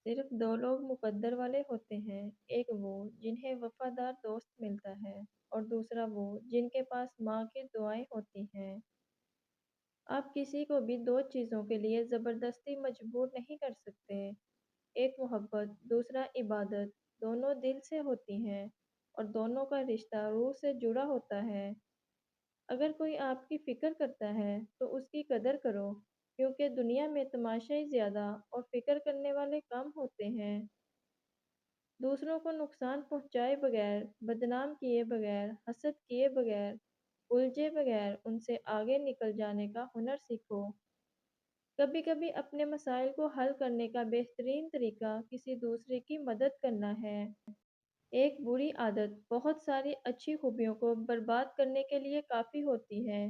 صرف دو لوگ مقدر والے ہوتے ہیں، ایک وہ جنہیں وفادار دوست ملتا ہے اور دوسرا وہ جن کے پاس ماں کی دعائیں ہوتی ہیں۔ آپ کسی کو بھی دو چیزوں کے لیے زبردستی مجبور نہیں کر سکتے، ایک محبت، دوسرا عبادت، دونوں دل سے ہوتی ہیں اور دونوں کا رشتہ روح سے جڑا ہوتا ہے۔ اگر کوئی آپ کی فکر کرتا ہے تو اس کی قدر کرو، کیونکہ دنیا میں تماشائی زیادہ اور فکر کرنے والے کم ہوتے ہیں۔ دوسروں کو نقصان پہنچائے بغیر، بدنام کیے بغیر، حسد کیے بغیر، الجھے بغیر ان سے آگے نکل جانے کا ہنر سیکھو۔ کبھی کبھی اپنے مسائل کو حل کرنے کا بہترین طریقہ کسی دوسرے کی مدد کرنا ہے۔ ایک بری عادت بہت ساری اچھی خوبیوں کو برباد کرنے کے لیے کافی ہوتی ہے۔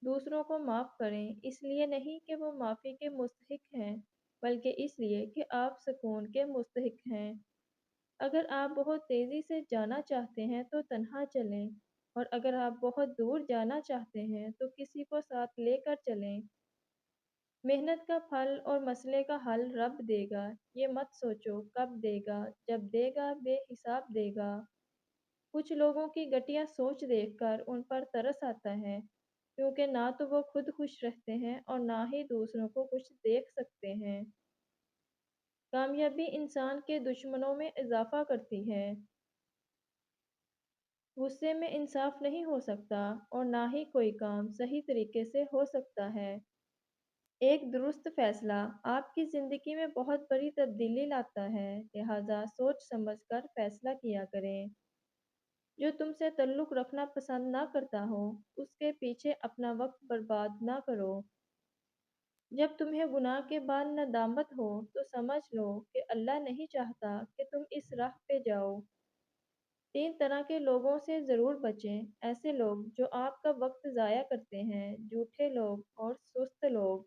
دوسروں کو معاف کریں، اس لیے نہیں کہ وہ معافی کے مستحق ہیں، بلکہ اس لیے کہ آپ سکون کے مستحق ہیں۔ اگر آپ بہت تیزی سے جانا چاہتے ہیں تو تنہا چلیں، اور اگر آپ بہت دور جانا چاہتے ہیں تو کسی کو ساتھ لے کر چلیں۔ محنت کا پھل اور مسئلے کا حل رب دے گا، یہ مت سوچو کب دے گا، جب دے گا بے حساب دے گا۔ کچھ لوگوں کی گھٹیا سوچ دیکھ کر ان پر ترس آتا ہے، کیونکہ نہ تو وہ خود خوش رہتے ہیں اور نہ ہی دوسروں کو خوش دیکھ سکتے ہیں۔ کامیابی انسان کے دشمنوں میں اضافہ کرتی ہے۔ غصے میں انصاف نہیں ہو سکتا اور نہ ہی کوئی کام صحیح طریقے سے ہو سکتا ہے۔ ایک درست فیصلہ آپ کی زندگی میں بہت بڑی تبدیلی لاتا ہے، لہذا سوچ سمجھ کر فیصلہ کیا کریں۔ جو تم سے تعلق رکھنا پسند نہ کرتا ہو، اس کے پیچھے اپنا وقت برباد نہ کرو۔ جب تمہیں گناہ کے بعد ندامت ہو تو سمجھ لو کہ اللہ نہیں چاہتا کہ تم اس راہ پہ جاؤ۔ تین طرح کے لوگوں سے ضرور بچیں، ایسے لوگ جو آپ کا وقت ضائع کرتے ہیں، جھوٹے لوگ اور سست لوگ۔